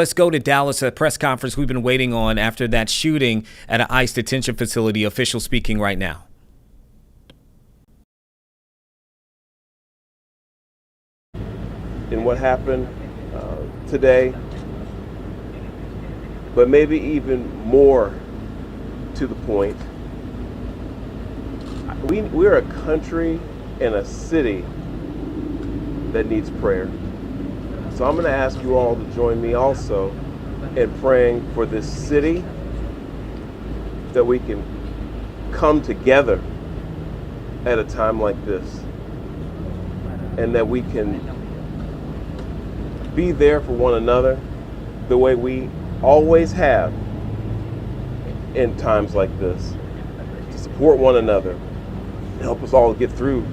Let's go to Dallas, a press conference we've been waiting on after that shooting at an ICE detention facility. Official speaking right now. In what happened today, but maybe even more to the point, we're a country and a city that needs prayer. So I'm going to ask you all to join me also in praying for this city, that we can come together at a time like this, and that we can be there for one another the way we always have in times like this, to support one another, help us all get through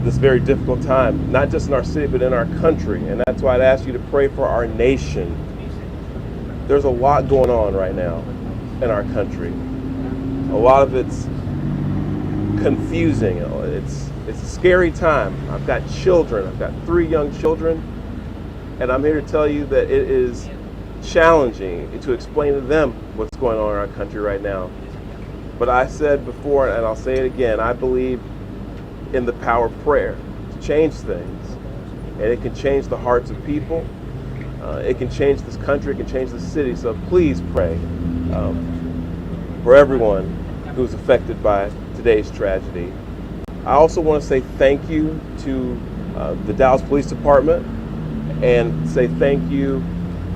this very difficult time, not just in our city, but in our country. And that's why I'd ask you to pray for our nation. There's a lot going on right now in our country. A lot of it's confusing. It's a scary time. I've got children. I've got 3 young children. And I'm here to tell you that it is challenging to explain to them what's going on in our country right now. But I said before, and I'll say it again, I believe in the power of prayer to change things. And it can change the hearts of people. It can change this country. It can change the city. So please pray for everyone who's affected by today's tragedy. I also want to say thank you to the Dallas Police Department, and say thank you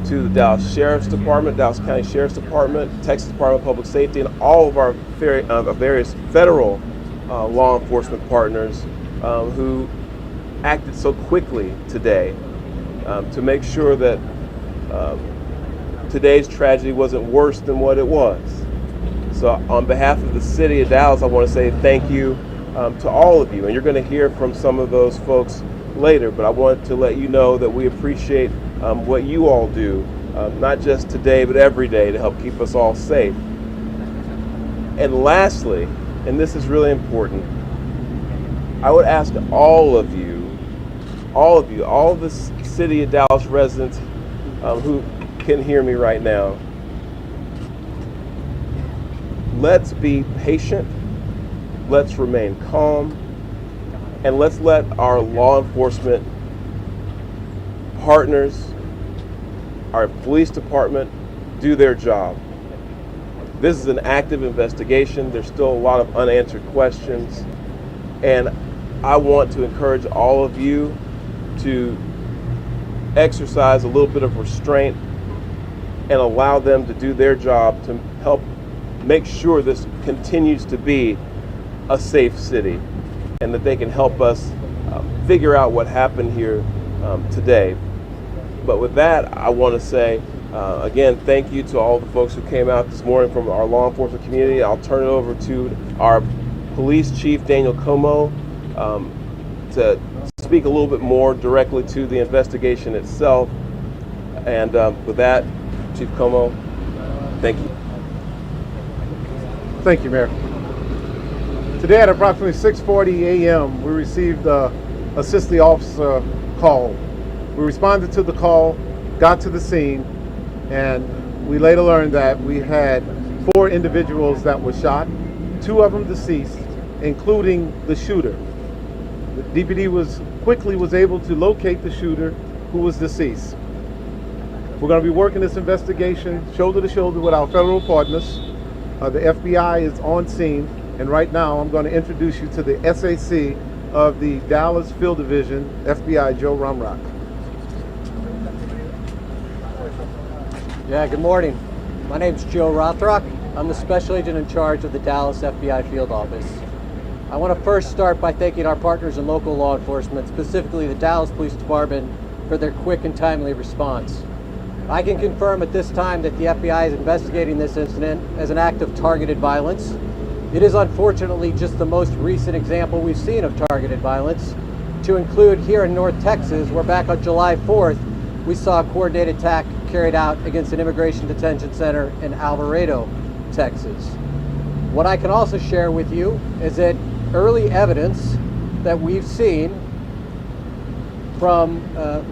to the Dallas Sheriff's Department, Dallas County Sheriff's Department, Texas Department of Public Safety, and all of our various federal law enforcement partners who acted so quickly today to make sure that today's tragedy wasn't worse than what it was. So on behalf of the city of Dallas, I want to say thank you to all of you. And you're going to hear from some of those folks later, but I want to let you know that we appreciate what you all do, not just today, but every day, to help keep us all safe. And lastly, and this is really important, I would ask all of the city of Dallas residents who can hear me right now, let's be patient, let's remain calm, and let's let our law enforcement partners, our police department, do their job. This is an active investigation. There's still a lot of unanswered questions. And I want to encourage all of you to exercise a little bit of restraint and allow them to do their job to help make sure this continues to be a safe city, and that they can help us figure out what happened here today. But with that, I want to say, again, thank you to all the folks who came out this morning from our law enforcement community. I'll turn it over to our police chief, Daniel Como, to speak a little bit more directly to the investigation itself. And with that, Chief Como, thank you. Thank you, Mayor. Today at approximately 6:40 a.m., we received a assist the officer call. We responded to the call, got to the scene, and we later learned that we had 4 individuals that were shot, 2 of them deceased, including the shooter. The DPD was able to locate the shooter, who was deceased. We're going to be working this investigation shoulder to shoulder with our federal partners. The FBI is on scene, and right now I'm going to introduce you to the SAC of the Dallas Field Division, FBI Joe Rumrock. Yeah, good morning. My name's Joe Rothrock. I'm the special agent in charge of the Dallas FBI Field Office. I want to first start by thanking our partners in local law enforcement, specifically the Dallas Police Department, for their quick and timely response. I can confirm at this time that the FBI is investigating this incident as an act of targeted violence. It is unfortunately just the most recent example we've seen of targeted violence, to include here in North Texas, where back on July 4th, we saw a coordinated attack carried out against an immigration detention center in Alvarado, Texas. What I can also share with you is that early evidence that we've seen from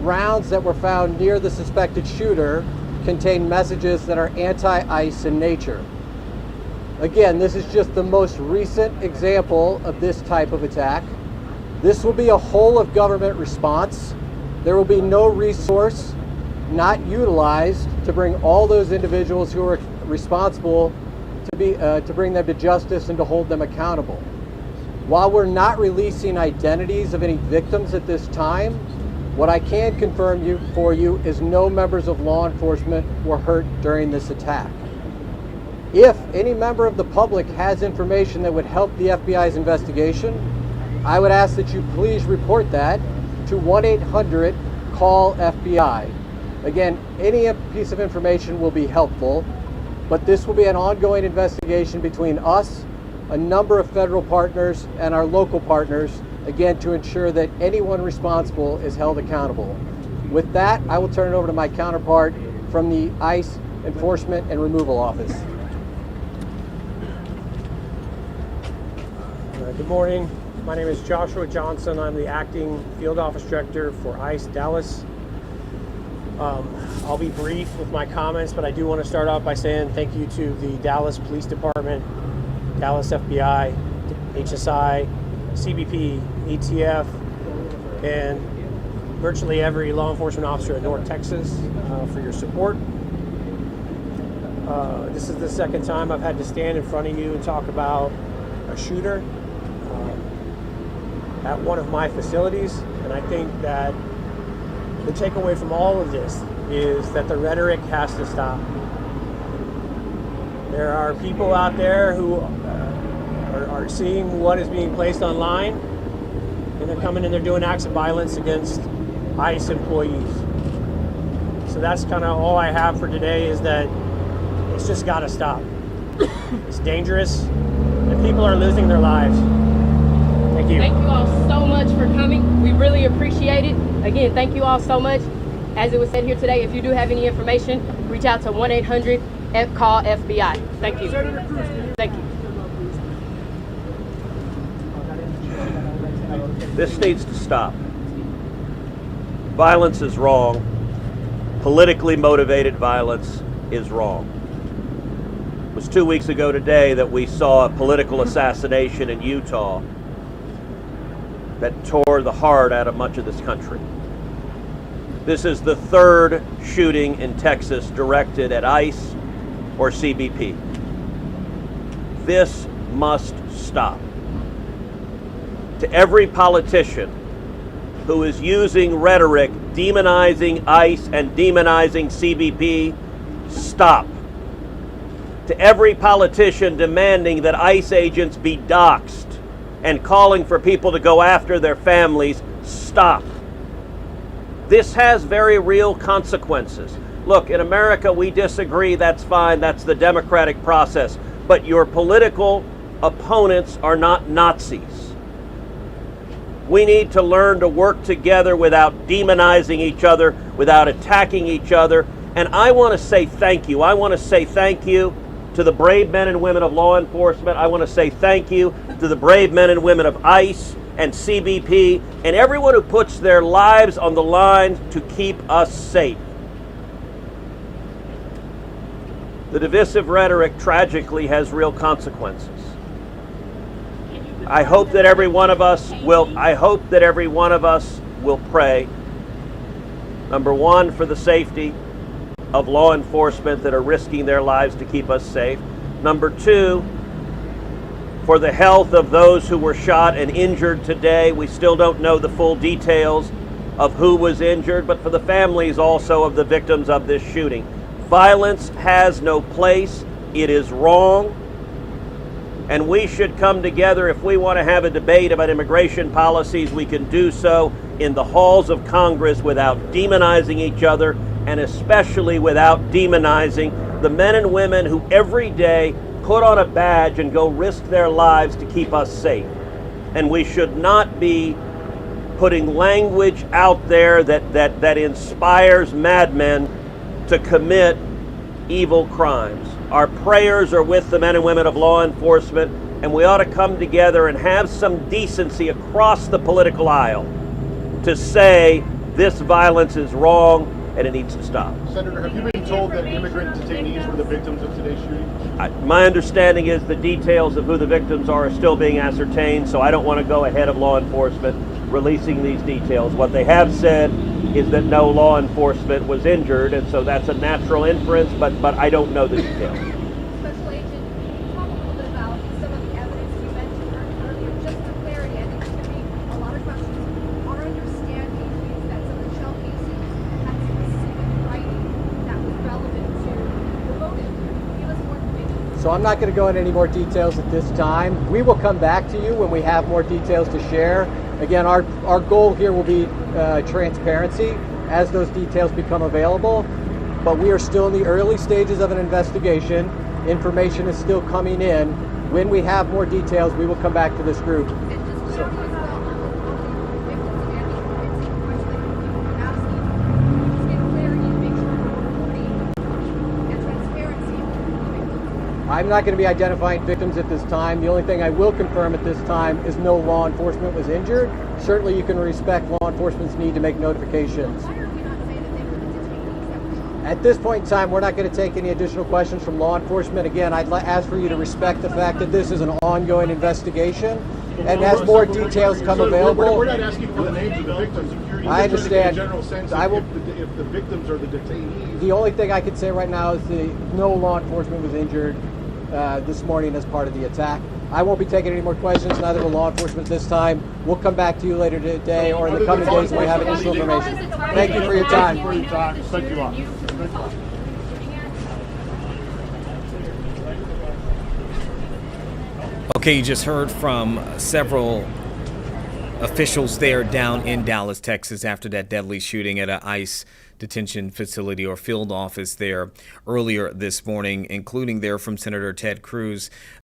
rounds that were found near the suspected shooter contain messages that are anti-ICE in nature. Again, this is just the most recent example of this type of attack. This will be a whole of government response. There will be no resource not utilized to bring all those individuals who are responsible to bring them to justice and to hold them accountable. While we're not releasing identities of any victims at this time, what I can confirm for you is no members of law enforcement were hurt during this attack. If any member of the public has information that would help the FBI's investigation, I would ask that you please report that to 1-800-CALL-FBI. Again, any piece of information will be helpful, but this will be an ongoing investigation between us, a number of federal partners, and our local partners, again, to ensure that anyone responsible is held accountable. With that, I will turn it over to my counterpart from the ICE Enforcement and Removal Office. Good morning. My name is Joshua Johnson. I'm the acting field office director for ICE Dallas. I'll be brief with my comments, but I do want to start off by saying thank you to the Dallas Police Department, Dallas FBI, HSI, CBP, ATF, and virtually every law enforcement officer in North Texas for your support. This is the second time I've had to stand in front of you and talk about a shooter at one of my facilities, and I think that the takeaway from all of this is that the rhetoric has to stop. There are people out there who are seeing what is being placed online, and they're coming and they're doing acts of violence against ICE employees. So that's kind of all I have for today, is that it's just got to stop. It's dangerous, and people are losing their lives. Thank you. Thank you all so much for coming. We really appreciate it. Again, thank you all so much. As it was said here today, if you do have any information, reach out to 1-800-CALL-FBI. Thank you. Thank you. This needs to stop. Violence is wrong. Politically motivated violence is wrong. It was 2 weeks ago today that we saw a political assassination in Utah that tore the heart out of much of this country. This is the third shooting in Texas directed at ICE or CBP. This must stop. To every politician who is using rhetoric demonizing ICE and demonizing CBP, stop. To every politician demanding that ICE agents be doxxed and calling for people to go after their families, stop. This has very real consequences. Look, in America, we disagree, that's fine, that's the democratic process, but your political opponents are not Nazis. We need to learn to work together without demonizing each other, without attacking each other, and I want to say thank you. I want to say thank you to the brave men and women of law enforcement. I want to say thank you to the brave men and women of ICE and CBP and everyone who puts their lives on the line to keep us safe. The divisive rhetoric tragically has real consequences. I hope that every one of us will pray, number one, for the safety of law enforcement that are risking their lives to keep us safe. Number two, for the health of those who were shot and injured today. We still don't know the full details of who was injured, but for the families also of the victims of this shooting. Violence has no place. It is wrong. And we should come together. If we want to have a debate about immigration policies, we can do so in the halls of Congress without demonizing each other, and especially without demonizing the men and women who every day put on a badge and go risk their lives to keep us safe. And we should not be putting language out there that inspires madmen to commit evil crimes. Our prayers are with the men and women of law enforcement, and we ought to come together and have some decency across the political aisle to say This violence is wrong and it needs to stop. Senator, have you been told that immigrant detainees were the victims of today's shooting? My understanding is the details of who the victims are still being ascertained, so I don't want to go ahead of law enforcement releasing these details. What they have said is that no law enforcement was injured, and so that's a natural inference, but I don't know the details. Special Agent, can you talk a little bit about some of the evidence you mentioned earlier? Just for clarity, I think there's going to be a lot of questions. Our understanding is that some of the shell casings had specific writing that was relevant to the motive. Give us more information. So I'm not going to go into any more details at this time. We will come back to you when we have more details to share. Again, our goal here will be transparency as those details become available, but we are still in the early stages of an investigation. Information is still coming in. When we have more details, we will come back to this group. And just clarity as well on the victims and the forensic question that you were asking. Just get clarity and make sure we're reporting and transparency with the victims. I'm not going to be identifying victims at this time. The only thing I will confirm at this time is no law enforcement was injured. Certainly you can respect law enforcement's need to make notifications. Why are we not saying that they were the detainees that were shot? At this point in time, we're not going to take any additional questions from law enforcement. Again, I'd ask for you to respect the fact that this is an ongoing investigation, and as more details come available. We're not asking for the names of the victims. I understand. In a general sense, I will. if the victims are the detainees. The only thing I can say right now is no law enforcement was injured this morning as part of the attack. I won't be taking any more questions, neither will law enforcement this time. We'll come back to you later today or in the coming days when we have additional information. Thank you for your time. Thank you all. Okay, you just heard from several officials there down in Dallas, Texas, after that deadly shooting at an ICE detention facility or field office there earlier this morning, including there from Senator Ted Cruz.